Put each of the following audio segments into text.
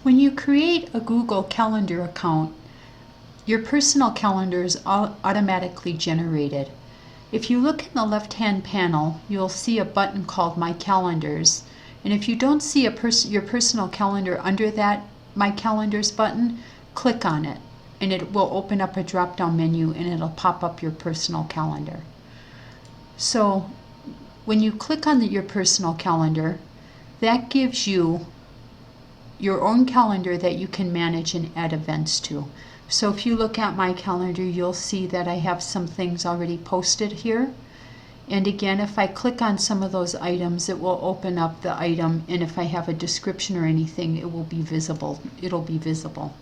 When you create a Google Calendar account, your personal calendar is automatically generated. If you look in the left-hand panel, you'll see a button called My Calendars. And if you don't see your personal calendar under that My Calendars button, click on it and it will open up a drop-down menu and it'll pop up your personal calendar. So when you click on your personal calendar, that gives you your own calendar that you can manage and add events to. So if you look at my calendar, you'll see that I have some things already posted here. And again, if I click on some of those items, it will open up the item, and if I have a description or anything, it will be visible. It'll be visible.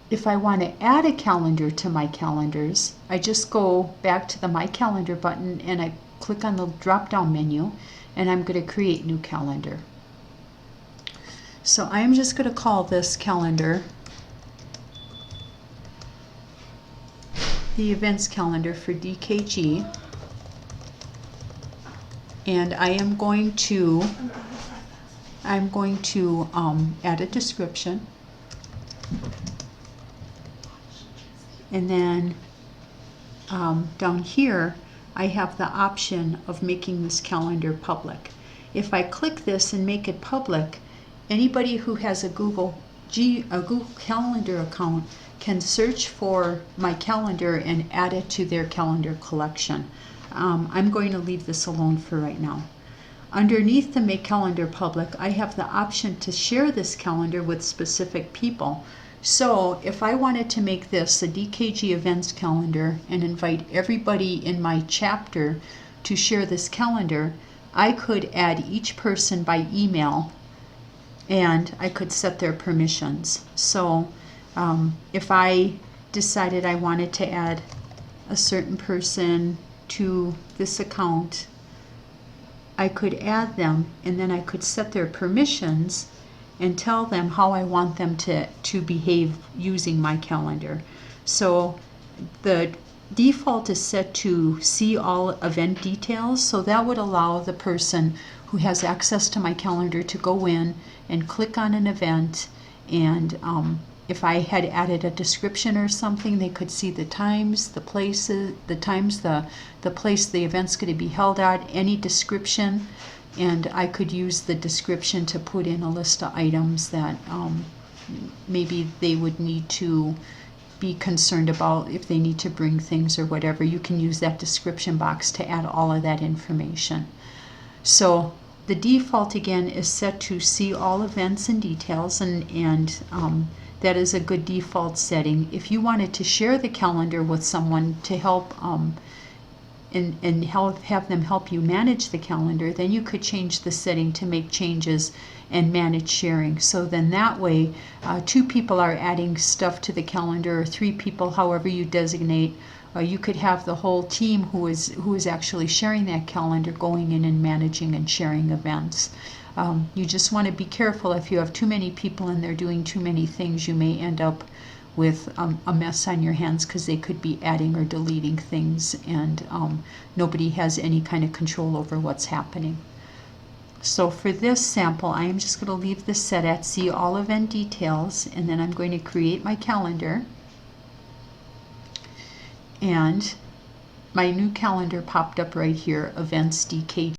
If I want to add a calendar to my calendars, I just go back to the My Calendar button and I click on the drop-down menu, and I'm going to create new calendar. So I'm just going to call this calendar the events calendar for DKG, and I'm going to add a description, and then down here I have the option of making this calendar public. If I click this and make it public, anybody who has a Google Calendar account can search for my calendar and add it to their calendar collection. I'm going to leave this alone for right now. Underneath the Make Calendar Public, I have the option to share this calendar with specific people. So if I wanted to make this a DKG events calendar and invite everybody in my chapter to share this calendar, I could add each person by email and I could set their permissions. So if I decided I wanted to add a certain person to this account, I could add them, and then I could set their permissions and tell them how I want them to behave using my calendar. So the default is set to see all event details, so that would allow the person who has access to my calendar to go in and click on an event, and if I had added a description or something, they could see the times, the places, the place the event's going to be held at, any description, and I could use the description to put in a list of items that maybe they would need to be concerned about if they need to bring things or whatever. You can use that description box to add all of that information. So the default again is set to see all events and details, and that is a good default setting. If you wanted to share the calendar with someone to help and have them help you manage the calendar, then you could change the setting to make changes and manage sharing. So then that way, 2 people are adding stuff to the calendar, or 3 people, however you designate. You could have the whole team who is actually sharing that calendar going in and managing and sharing events. You just want to be careful. If you have too many people and they're doing too many things, you may end up with a mess on your hands, because they could be adding or deleting things, and nobody has any kind of control over what's happening. So for this sample, I am just going to leave this set at see all event details, and then I'm going to create my calendar, and my new calendar popped up right here, Events DKG.